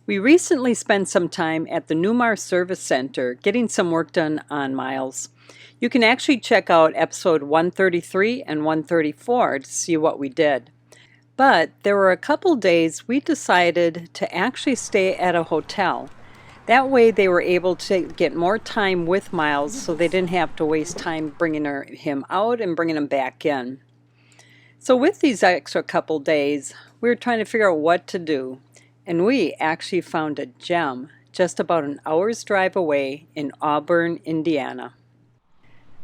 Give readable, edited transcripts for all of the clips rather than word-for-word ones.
We recently spent some time at the Newmar Service Center getting some work done on Myles. You can actually check out episode 133 and 134 to see what we did. But there were a couple days we decided to actually stay at a hotel. That way they were able to get more time with Myles so they didn't have to waste time bringing him out and bringing him back in. So with these extra couple days, we were trying to figure out what to do. And we actually found a gem just about an hour's drive away in Auburn, Indiana.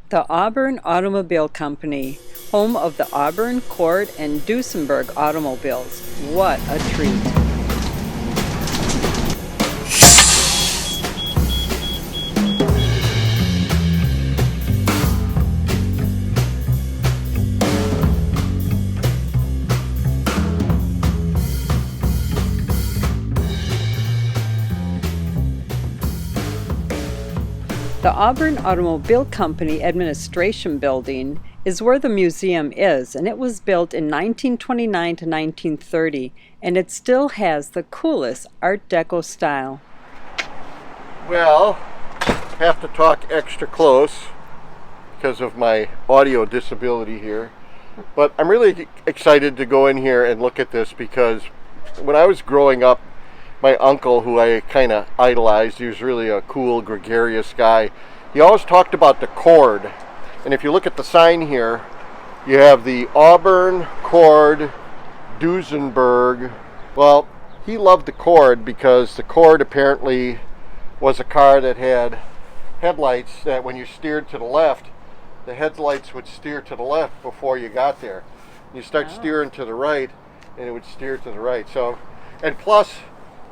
The Auburn Automobile Company, home of the Auburn, Cord, and Duesenberg automobiles. What a treat! The Auburn Automobile Company Administration Building is where the museum is, and it was built in 1929 to 1930, and it still has the coolest Art Deco style. Well, have to talk extra close because of my audio disability here, but I'm really excited to go in here and look at this because when I was growing up, my uncle, who I kind of idolized, he was really a cool, gregarious guy. He always talked about the Cord. And if you look at the sign here, you have the Auburn, Cord, Duesenberg. Well, he loved the Cord because the Cord apparently was a car that had headlights that when you steered to the left, the headlights would steer to the left before you got there. You start steering to the right, and it would steer to the right. So, and plus,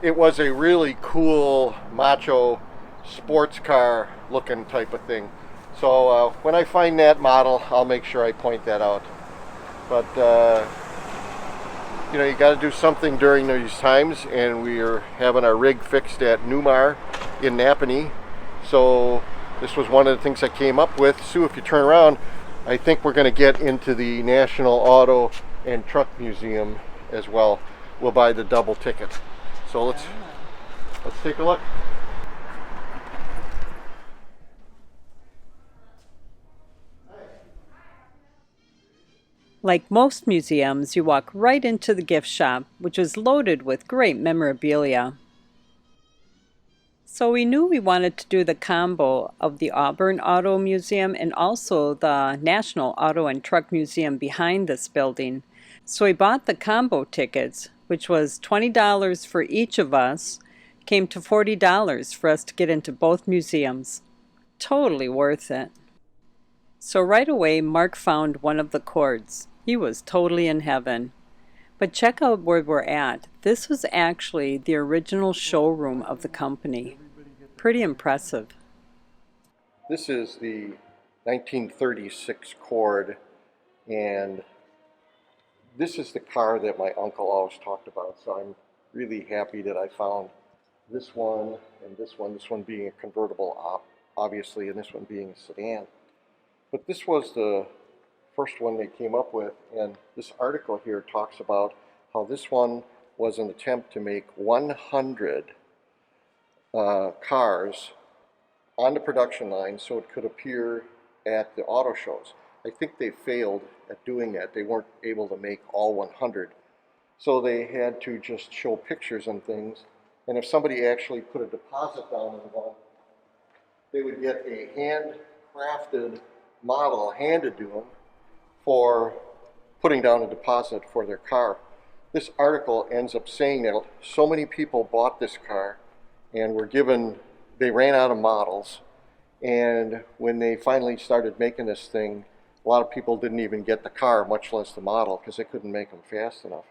it was a really cool, macho, sports car looking type of thing. So when I find that model, I'll make sure I point that out. But, you know, you got to do something during these times, and we are having our rig fixed at Newmar in Nappanee. So this was one of the things I came up with. Sue, if you turn around, I think we're going to get into the National Auto and Truck Museum as well. We'll buy the double ticket. So let's take a look. Like most museums, you walk right into the gift shop, which was loaded with great memorabilia. So we knew we wanted to do the combo of the Auburn Auto Museum and also the National Auto and Truck Museum behind this building. So we bought the combo tickets, which was $20 for each of us, came to $40 for us to get into both museums. Totally worth it. So right away, Mark found one of the Cords. He was totally in heaven. But check out where we're at. This was actually the original showroom of the company. Pretty impressive. This is the 1936 Cord, and this is the car that my uncle always talked about. So I'm really happy that I found this one and this one being a convertible, obviously, and this one being a sedan. But this was the first one they came up with, and this article here talks about how this one was an attempt to make 100 cars on the production line so it could appear at the auto shows. I think they failed at doing that. They weren't able to make all 100. So they had to just show pictures and things, and if somebody actually put a deposit down on one, they would get a handcrafted model handed to them for putting down a deposit for their car. This article ends up saying that so many people bought this car and they ran out of models, and when they finally started making this thing, a lot of people didn't even get the car, much less the model, because they couldn't make them fast enough.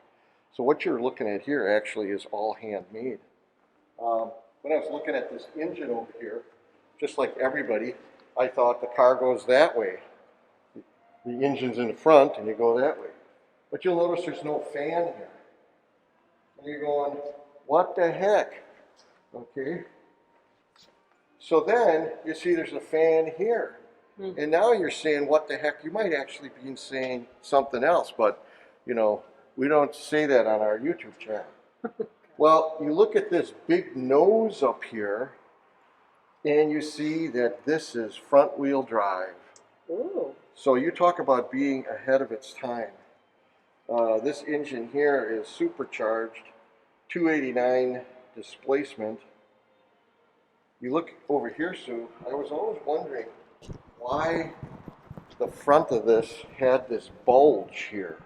So what you're looking at here actually is all handmade. When I was looking at this engine over here, just like everybody, I thought the car goes that way. The engine's in the front and you go that way. But you'll notice there's no fan here. And you're going, what the heck? Okay. So then you see there's a fan here. And now you're saying, what the heck? You might actually be saying something else, but you know, we don't say that on our YouTube channel. Well, you look at this big nose up here, and you see that this is front wheel drive. Ooh. So you talk about being ahead of its time. This engine here is supercharged, 289 displacement. You look over here, Sue, I was always wondering why the front of this had this bulge here.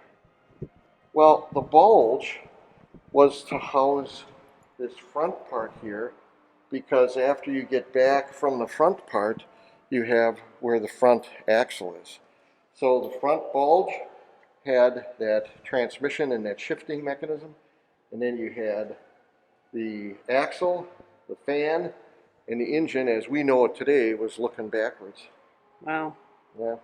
Well, the bulge was to house this front part here, because after you get back from the front part, you have where the front axle is. So the front bulge had that transmission and that shifting mechanism, and then you had the axle, the fan, and the engine as we know it today was looking backwards. Wow. Yeah.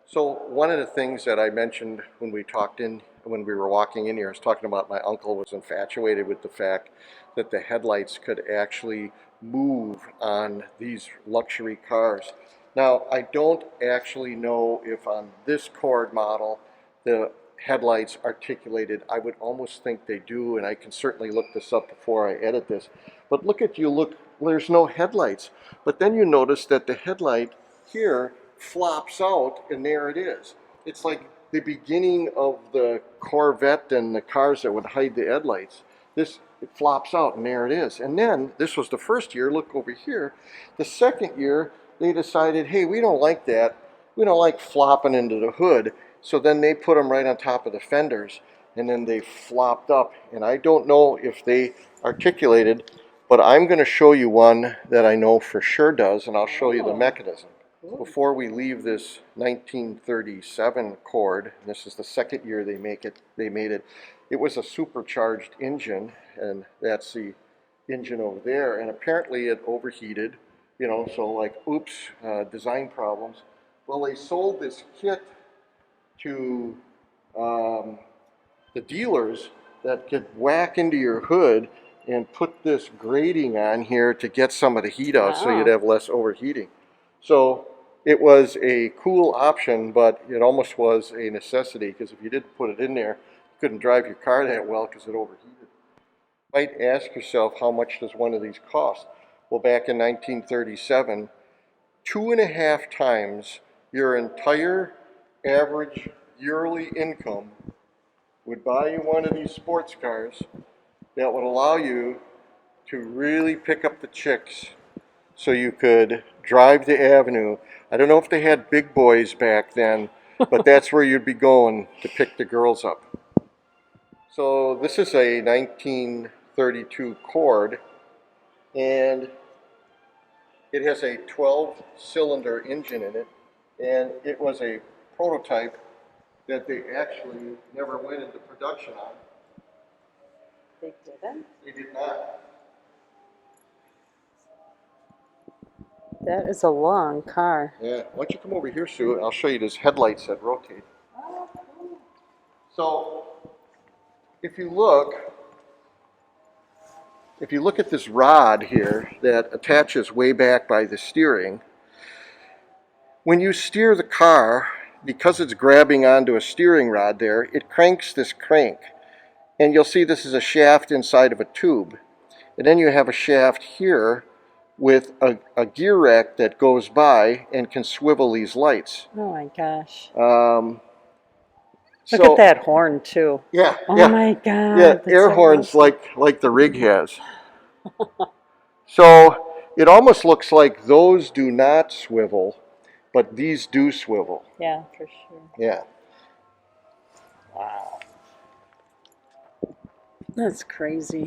So one of the things that I mentioned when we were walking in here, I was talking about my uncle was infatuated with the fact that the headlights could actually move on these luxury cars. Now, I don't actually know if on this Cord model the headlights articulated. I would almost think they do, and I can certainly look this up before I edit this. But look, there's no headlights. But then you notice that the headlight here flops out, and there it is. It's like the beginning of the Corvette and the cars that would hide the headlights. It flops out, and there it is. And then, this was the first year, look over here. The second year, they decided, hey, we don't like that. We don't like flopping into the hood. So then they put them right on top of the fenders, and then they flopped up. And I don't know if they articulated, but I'm going to show you one that I know for sure does, and I'll show you the mechanism. Before we leave this 1937 Cord, and this is the second year they made it. It was a supercharged engine, and that's the engine over there. And apparently it overheated, you know, so like, oops, design problems. Well, they sold this kit to the dealers that could whack into your hood and put this grating on here to get some of the heat out, so you'd have less overheating. So it was a cool option, but it almost was a necessity, because if you didn't put it in there, you couldn't drive your car that well because it overheated. You might ask yourself, how much does one of these cost? Well, back in 1937, 2.5 times your entire average yearly income would buy you one of these sports cars that would allow you to really pick up the chicks, so you could drive the avenue. I don't know if they had big boys back then, but that's where you'd be going to pick the girls up. So this is a 1932 Cord, and it has a 12-cylinder engine in it, and it was a prototype that they actually never went into production on. They didn't? They did not. That is a long car. Yeah, why don't you come over here, Sue, and I'll show you these headlights that rotate. Oh, cool. So, if you look at this rod here that attaches way back by the steering, when you steer the car, because it's grabbing onto a steering rod there, it cranks this crank. And you'll see this is a shaft inside of a tube. And then you have a shaft here with a gear rack that goes by and can swivel these lights. Oh my gosh. Look at that horn too. Yeah. Oh yeah. my God. Yeah, air horns like the rig has. So it almost looks like those do not swivel, but these do swivel. Yeah, for sure. Yeah. Wow. That's crazy.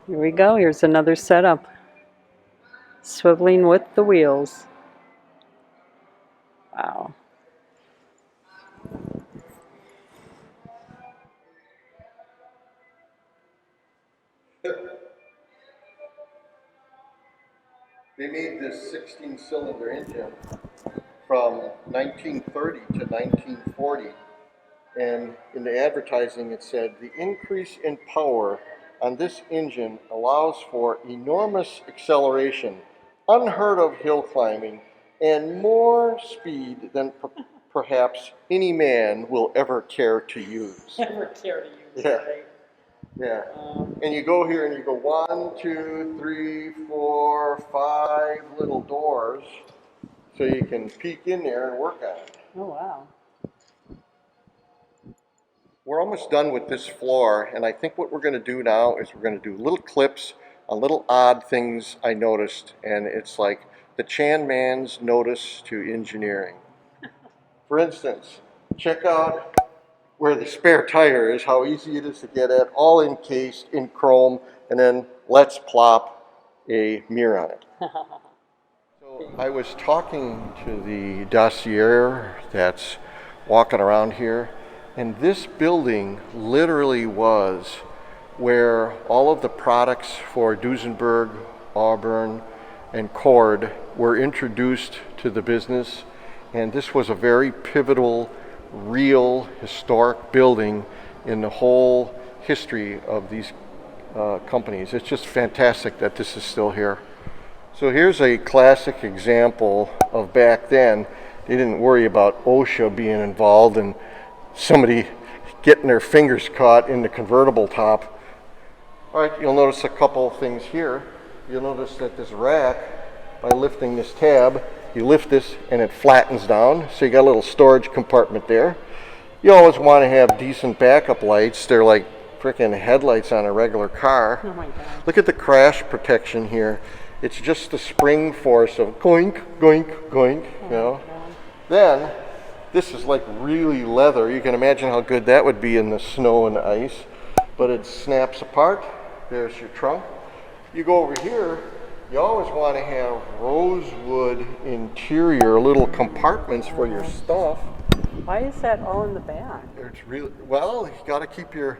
Here we go. Here's another setup. Swiveling with the wheels. Wow. They made this 16-cylinder engine from 1930 to 1940, and in the advertising it said, the increase in power on this engine allows for enormous acceleration, unheard of hill climbing, and more speed than perhaps any man will ever care to use. Never care to use Yeah. it, right? Yeah. And you go here and you go 1, 2, 3, 4, 5 little doors so you can peek in there and work on it. Oh, wow. We're almost done with this floor, and I think what we're going to do now is we're going to do little clips on little odd things I noticed, and it's like the Chan Man's notice to engineering. For instance, check out where the spare tire is, how easy it is to get at, all encased in chrome, and then let's plop a mirror on it. So I was talking to the dossier that's walking around here, and this building literally was where all of the products for Duesenberg, Auburn, and Cord were introduced to the business, and this was a very pivotal, real, historic building in the whole history of these companies. It's just fantastic that this is still here. So here's a classic example of back then. They didn't worry about OSHA being involved and somebody getting their fingers caught in the convertible top. All right, you'll notice a couple things here. You'll notice that this rack, by lifting this tab, you lift this and it flattens down, so you got a little storage compartment there. You always want to have decent backup lights. They're like freaking headlights on a regular car. Oh my God. Look at the crash protection here. It's just the spring force of goink, goink, goink, you know. Then, this is like really leather. You can imagine how good that would be in the snow and ice. But it snaps apart. There's your trunk. You go over here, you always want to have rosewood interior little compartments for your stuff. Why is that all in the back? It's really, well, you got to keep your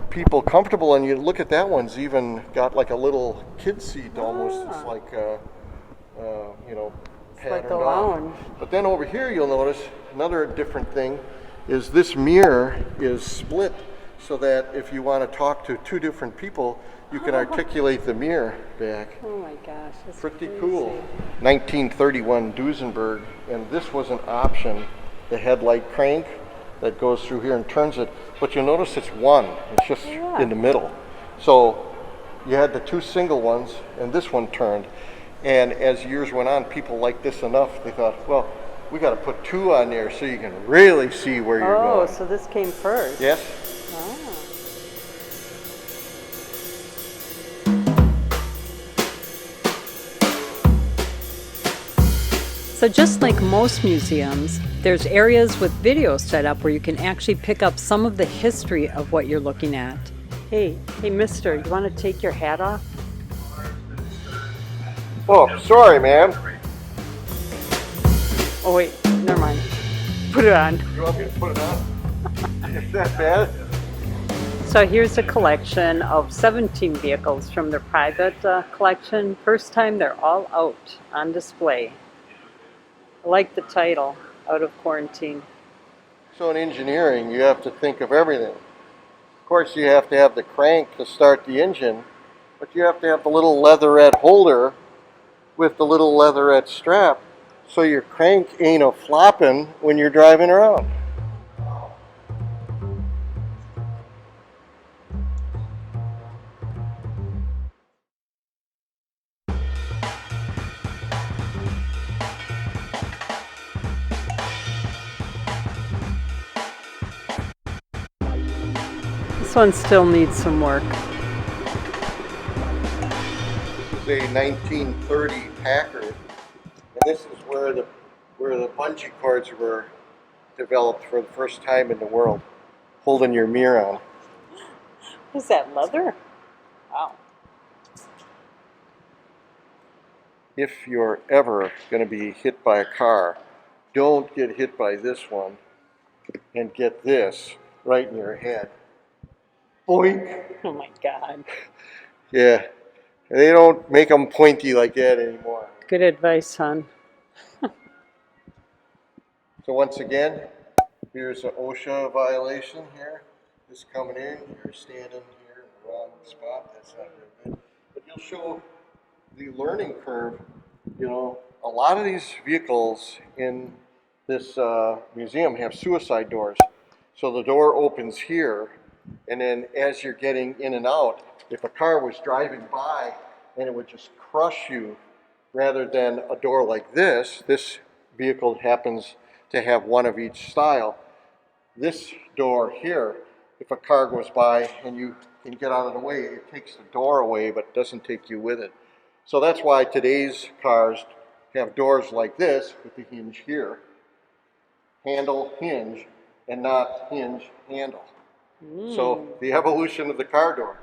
people comfortable, and you look at that one's even got like a little kid seat almost. It's like, you know, Like the patterned off. lounge. But then over here you'll notice another different thing is this mirror is split so that if you want to talk to two different people, you can articulate the mirror back. Oh my gosh, that's Pretty crazy. cool. 1931 Duesenberg, and this was an option, the headlight crank that goes through here and turns it. But you'll notice it's one, it's just in the middle. So you had the two single ones, and this one turned. And as years went on, people liked this enough, they thought, well, we got to put two on there so you can really see where you're going. Oh, so this came first. Yes. Ah. So just like most museums, there's areas with video set up where you can actually pick up some of the history of what you're looking at. Hey, mister, you want to take your hat off? Oh, sorry, ma'am. Oh wait, never mind. Put it on. You want me to put it on? Is that bad? So here's a collection of 17 vehicles from their private collection. First time they're all out on display. I like the title, Out of Quarantine. So in engineering, you have to think of everything. Of course, you have to have the crank to start the engine, but you have to have the little leatherette holder with the little leatherette strap, so your crank ain't a flopping when you're driving around. This one still needs some work. This is a 1930 Packard, and this is where the bungee cords were developed for the first time in the world, holding your mirror on. Is that leather? Wow. If you're ever going to be hit by a car, don't get hit by this one and get this right in your head. Boink! Oh my God. Yeah, they don't make them pointy like that anymore. Good advice, son. So once again, here's an OSHA violation here. This coming in, you're standing here in the wrong spot. That's not very good. But you'll show the learning curve. You know, a lot of these vehicles in this museum have suicide doors. So the door opens here, and then as you're getting in and out, if a car was driving by and it would just crush you, rather than a door like this vehicle happens to have one of each style. This door here, if a car goes by and you can get out of the way, it takes the door away but doesn't take you with it. So that's why today's cars have doors like this with the hinge here. Handle, hinge, and not hinge, handle. So the evolution of the car door.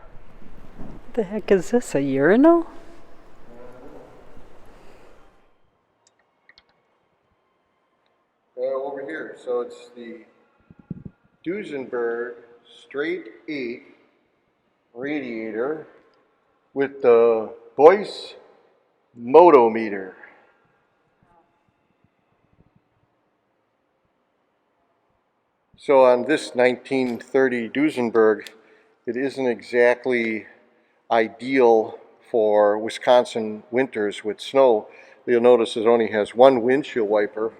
What the heck is this, a urinal? Over here, so it's the Duesenberg straight 8 radiator with the voice motometer. So on this 1930 Duesenberg, it isn't exactly ideal for Wisconsin winters with snow. You'll notice it only has one windshield wiper.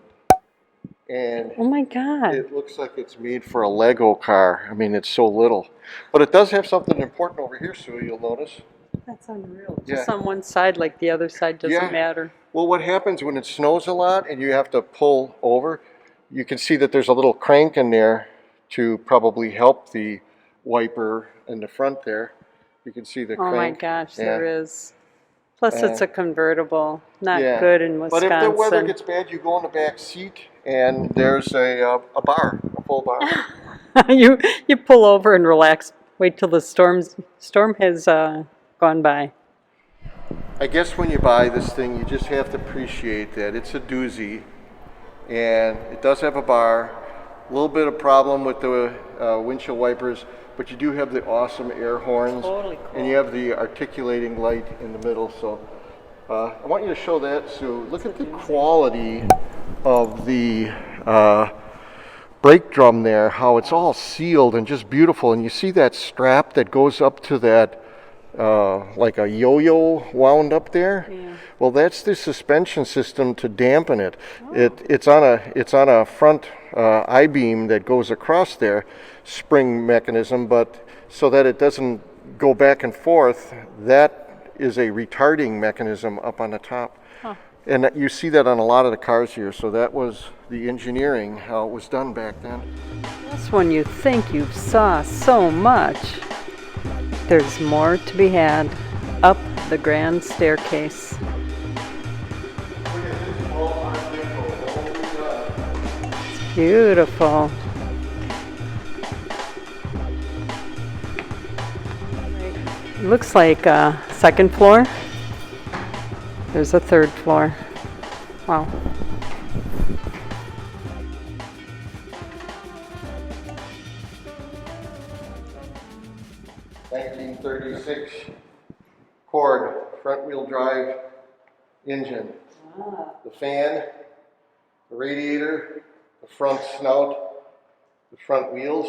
And oh my God. It looks like it's made for a Lego car. I mean, it's so little. But it does have something important over here, Sue, you'll notice. That's unreal. Just on one side, like the other side doesn't matter. Well, what happens when it snows a lot and you have to pull over, you can see that there's a little crank in there to probably help the wiper in the front there. You can see the crank. Oh my gosh, there is. Plus, it's a convertible. Not good in Wisconsin. But if the weather gets bad, you go in the back seat, and there's a bar, a full bar. you pull over and relax. Wait till the storm has gone by. I guess when you buy this thing, you just have to appreciate that it's a doozy, and it does have a bar. A little bit of problem with the windshield wipers, but you do have the awesome air horns, totally cool. And you have the articulating light in the middle. So I want you to show that, Sue. Look at the quality of the brake drum there, how it's all sealed and just beautiful. And you see that strap that goes up to that, like a yo-yo wound up there? Yeah. Well, that's the suspension system to dampen it. Oh. It's on a front I-beam that goes across there, spring mechanism, but so that it doesn't go back and forth, that is a retarding mechanism up on the top. Huh. And you see that on a lot of the cars here, so that was the engineering, how it was done back then. That's when you think you saw so much. There's more to be had up the grand staircase. It's beautiful. Looks like a second floor. There's a third floor. Wow. .1936 Cord front-wheel drive engine. The fan, the radiator, the front snout, the front wheels.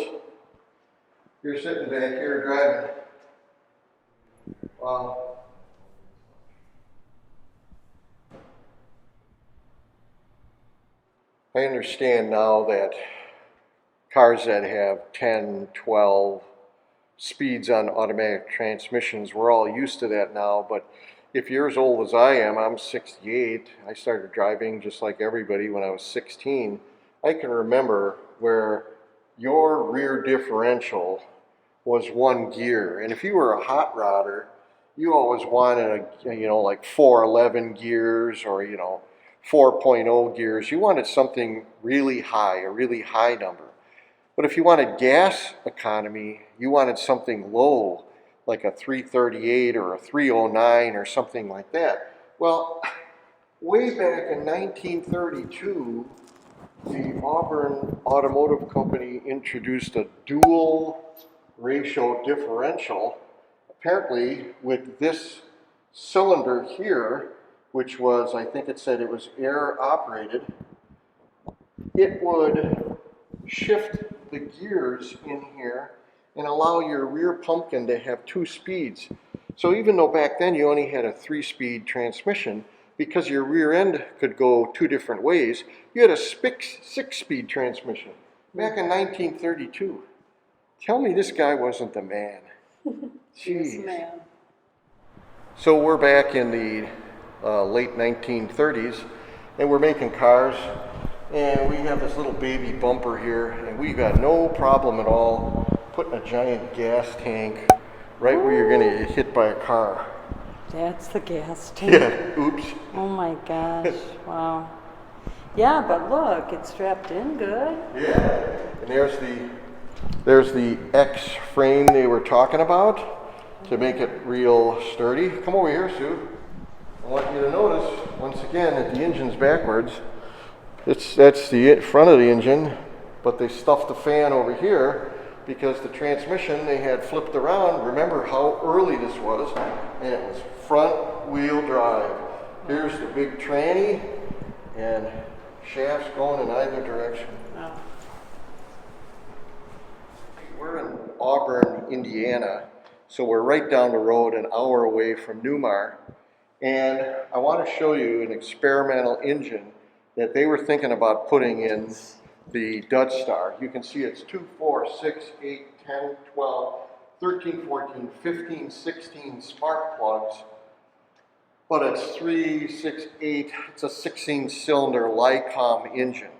You're sitting back here driving. Wow. I understand now that cars that have 10, 12 speeds on automatic transmissions, we're all used to that now, but if you're as old as I am, I'm 68, I started driving just like everybody when I was 16, I can remember where your rear differential was one gear, and if you were a hot rodder, you always wanted like 411 gears or 4.0 gears. You wanted something really high, a really high number. But if you wanted gas economy, you wanted something low, like a 338 or a 309 or something like that. Well, way back in 1932, the Auburn Automotive Company introduced a dual ratio differential, apparently with this cylinder here, which was, I think it said it was air operated, it would shift the gears in here and allow your rear pumpkin to have 2 speeds. So even though back then you only had a 3-speed transmission, because your rear end could go 2 different ways, you had a 6-speed transmission back in 1932. Tell me this guy wasn't the man. Jeez. Yes, man. So we're back in the late 1930s, and we're making cars, and we have this little baby bumper here, and we got no problem at all putting a giant gas tank right where you're going to get hit by a car. That's the gas tank. Yeah, oops. Oh my gosh, wow. Yeah, but look, it's strapped in good. Yeah, and there's the X frame they were talking about to make it real sturdy. Come over here, Sue. I want you to notice, once again, that the engine's backwards. That's the front of the engine, but they stuffed the fan over here because the transmission they had flipped around. Remember how early this was, and it was front wheel drive. Here's the big tranny, and shafts going in either direction. Oh. We're in Auburn, Indiana, so we're right down the road, an hour away from Newmar, and I want to show you an experimental engine that they were thinking about putting in the Dutch Star. You can see it's 2, 4, 6, 8, 10, 12, 13, 14, 15, 16 spark plugs, but it's 3, 6, 8, it's a 16-cylinder Lycom engine.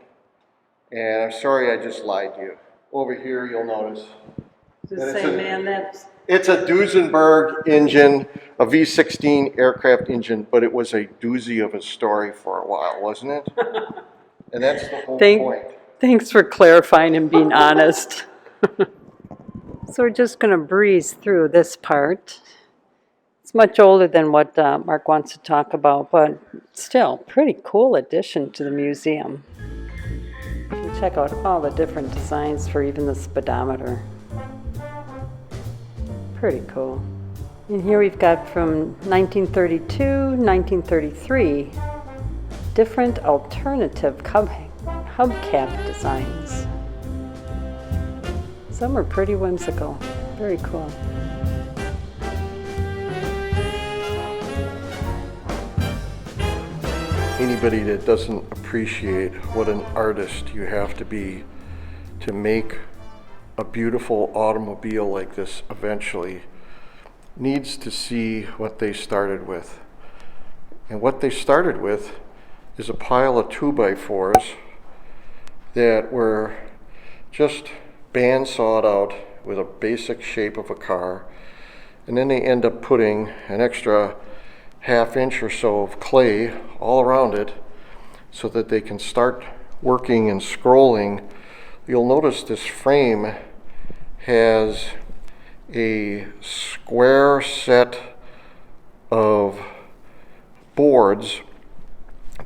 And I'm sorry I just lied to you. Over here you'll notice. The same man that's... It's a Duesenberg engine, a V16 aircraft engine, but it was a doozy of a story for a while, wasn't it? And that's the whole point. Thanks for clarifying and being honest. So we're just going to breeze through this part. It's much older than what Mark wants to talk about, but still, pretty cool addition to the museum. We check out all the different designs for even the speedometer. Pretty cool. And here we've got from 1932, 1933, different alternative hubcap designs. Some are pretty whimsical. Very cool. Anybody that doesn't appreciate what an artist you have to be to make a beautiful automobile like this eventually needs to see what they started with. And what they started with is a pile of 2x4s that were just band-sawed out with a basic shape of a car, and then they end up putting an extra half-inch or so of clay all around it so that they can start working and scrolling. You'll notice this frame has a square set of boards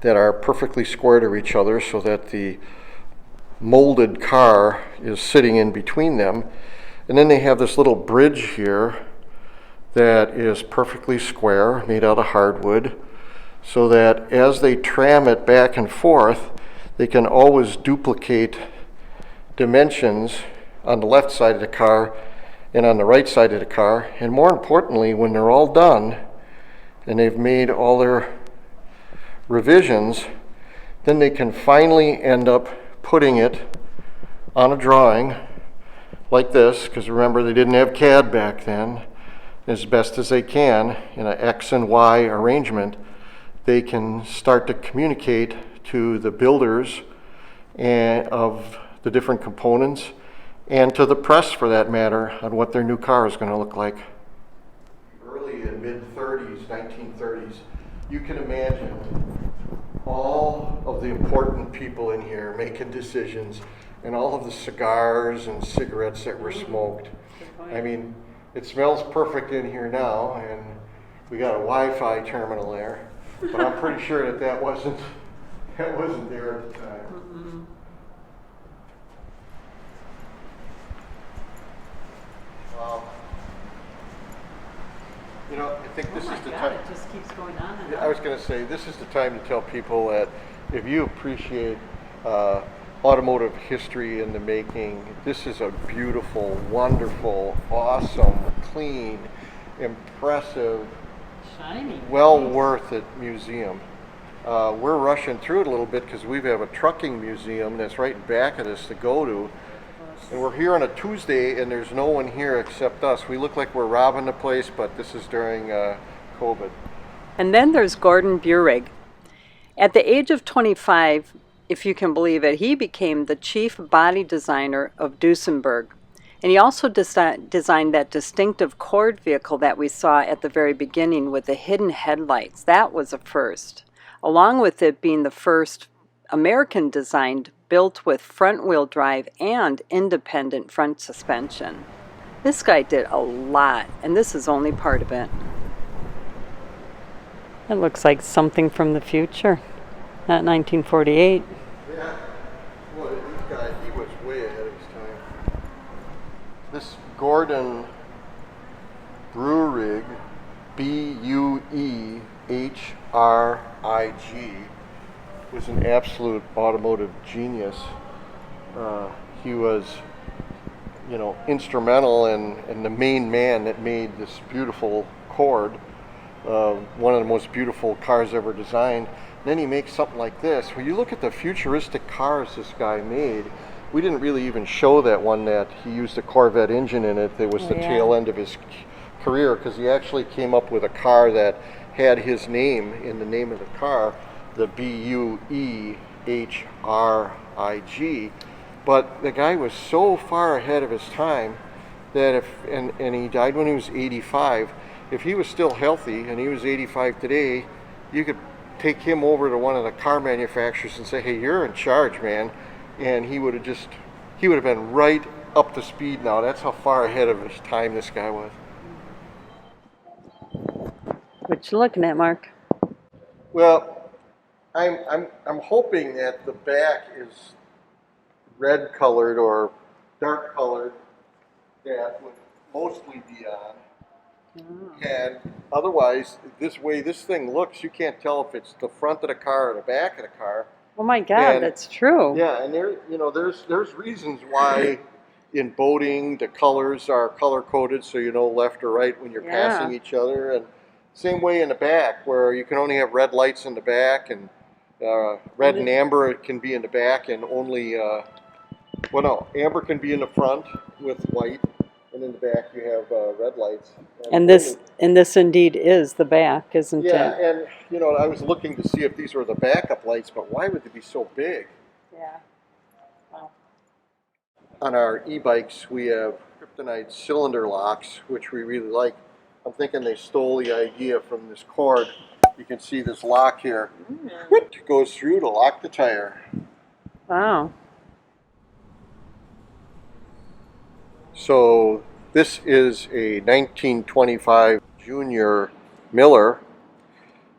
that are perfectly square to each other so that the molded car is sitting in between them. And then they have this little bridge here that is perfectly square, made out of hardwood, so that as they tram it back and forth, they can always duplicate dimensions on the left side of the car and on the right side of the car. And more importantly, when they're all done and they've made all their revisions, then they can finally end up putting it on a drawing like this, because remember, they didn't have CAD back then. As best as they can in an X and Y arrangement, they can start to communicate to the builders and of the different components, and to the press for that matter, on what their new car is going to look like. Early and mid-30s, 1930s, you can imagine all of the important people in here making decisions, and all of the cigars and cigarettes that were smoked. I mean, it smells perfect in here now, and we got a Wi-Fi terminal there, but I'm pretty sure that wasn't there at the time. Mm-mm. Wow. You know, I think this is the time. It just keeps going on and on. I was going to say, this is the time to tell people that if you appreciate automotive history in the making, this is a beautiful, wonderful, awesome, clean, impressive, Shiny. well worth it museum. We're rushing through it a little bit because we have a trucking museum that's right in back of us to go to. And we're here on a Tuesday and there's no one here except us. We look like we're robbing the place, but this is during COVID. And then there's Gordon Burig. At the age of 25, if you can believe it, he became the chief body designer of Duesenberg. And he also designed that distinctive Cord vehicle that we saw at the very beginning with the hidden headlights. That was a first, along with it being the first American-designed built with front-wheel drive and independent front suspension. This guy did a lot, and this is only part of it. It looks like something from the future, not 1948. Yeah, well, this guy, he was way ahead of his time. This Gordon Burig, Buehrig, was an absolute automotive genius. He was, you know, instrumental and the main man that made this beautiful Cord, one of the most beautiful cars ever designed. And then he makes something like this. When you look at the futuristic cars this guy made, we didn't really even show that one that he used a Corvette engine in it. That was the tail end of his career, because he actually came up with a car that had his name in the name of the car, the Buehrig. But the guy was so far ahead of his time that and he died when he was 85. If he was still healthy and he was 85 today, you could take him over to one of the car manufacturers and say, hey, you're in charge, man. And he would have been right up to speed now. That's how far ahead of his time this guy was. What you looking at, Mark? Well, I'm hoping that the back is red colored or dark colored. That would mostly be on. And otherwise, this way this thing looks, you can't tell if it's the front of the car or the back of the car. Oh my God, And, that's true. Yeah, and there's reasons why in boating the colors are color coded, so you know left or right when you're passing each other, and same way in the back where you can only have red lights in the back, and red and amber can be in the back, and only amber can be in the front with white, and in the back you have red lights. And this indeed is the back, isn't it? Yeah, and you know, I was looking to see if these were the backup lights, but why would they be so big? Yeah. Wow. On our e-bikes, we have kryptonite cylinder locks, which we really like. I'm thinking they stole the idea from this Cord. You can see this lock here. It goes through to lock the tire. Wow. So this is a 1925 Junior Miller.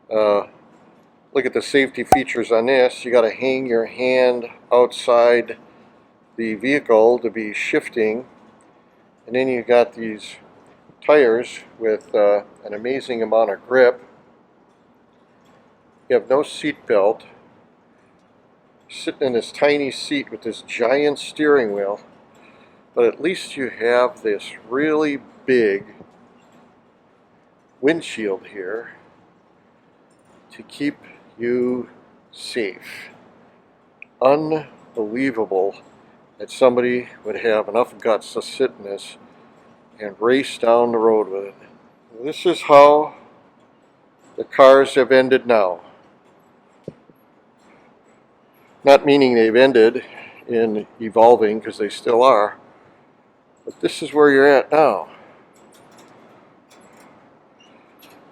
Look at the safety features on this. You got to hang your hand outside the vehicle to be shifting, and then you got these tires with an amazing amount of grip. You have no seat belt. Sitting in this tiny seat with this giant steering wheel, but at least you have this really big windshield here to keep you safe. Unbelievable that somebody would have enough guts to sit in this and race down the road with it. This is how the cars have ended now. Not meaning they've ended in evolving, because they still are, but this is where you're at now.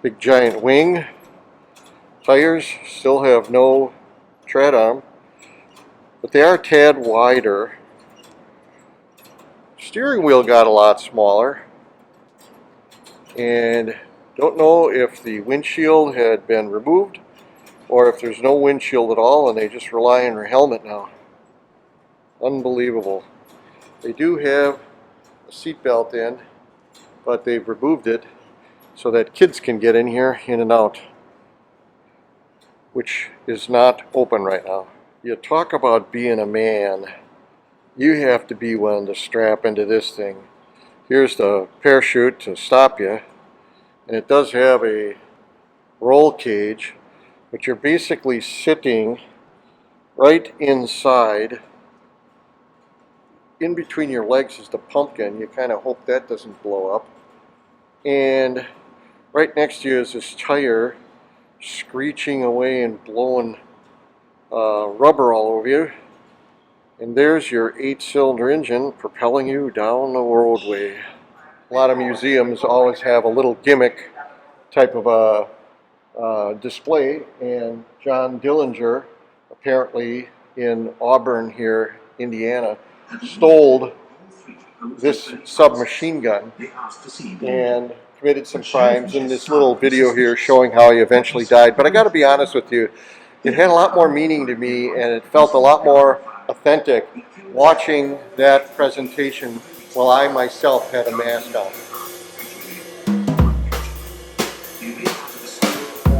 Big giant wing. Tires still have no tread on them, but they are a tad wider. Steering wheel got a lot smaller, and don't know if the windshield had been removed or if there's no windshield at all and they just rely on their helmet now. Unbelievable. They do have a seat belt in, but they've removed it so that kids can get in here, in and out, which is not open right now. You talk about being a man, you have to be one to strap into this thing. Here's the parachute to stop you, and it does have a roll cage, but you're basically sitting right inside. In between your legs is the pumpkin. You kind of hope that doesn't blow up. And right next to you is this tire screeching away and blowing rubber all over you. And there's your 8-cylinder engine propelling you down the roadway. A lot of museums always have a little gimmick type of a display, and John Dillinger, apparently in Auburn here, Indiana, stole this submachine gun and committed some crimes in this little video here showing how he eventually died. But I got to be honest with you, it had a lot more meaning to me, and it felt a lot more authentic watching that presentation while I myself had a mask on.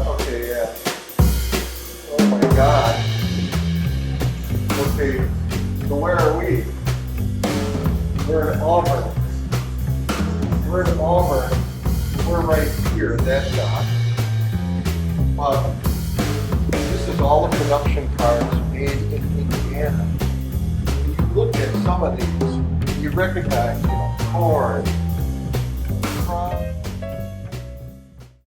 Okay, yeah. Oh my God. Okay, so where are we? We're in Auburn. We're in Auburn. We're right here, that dock. But this is all the production cars made in Indiana. When you look at some of these, you recognize, Ford, Trump,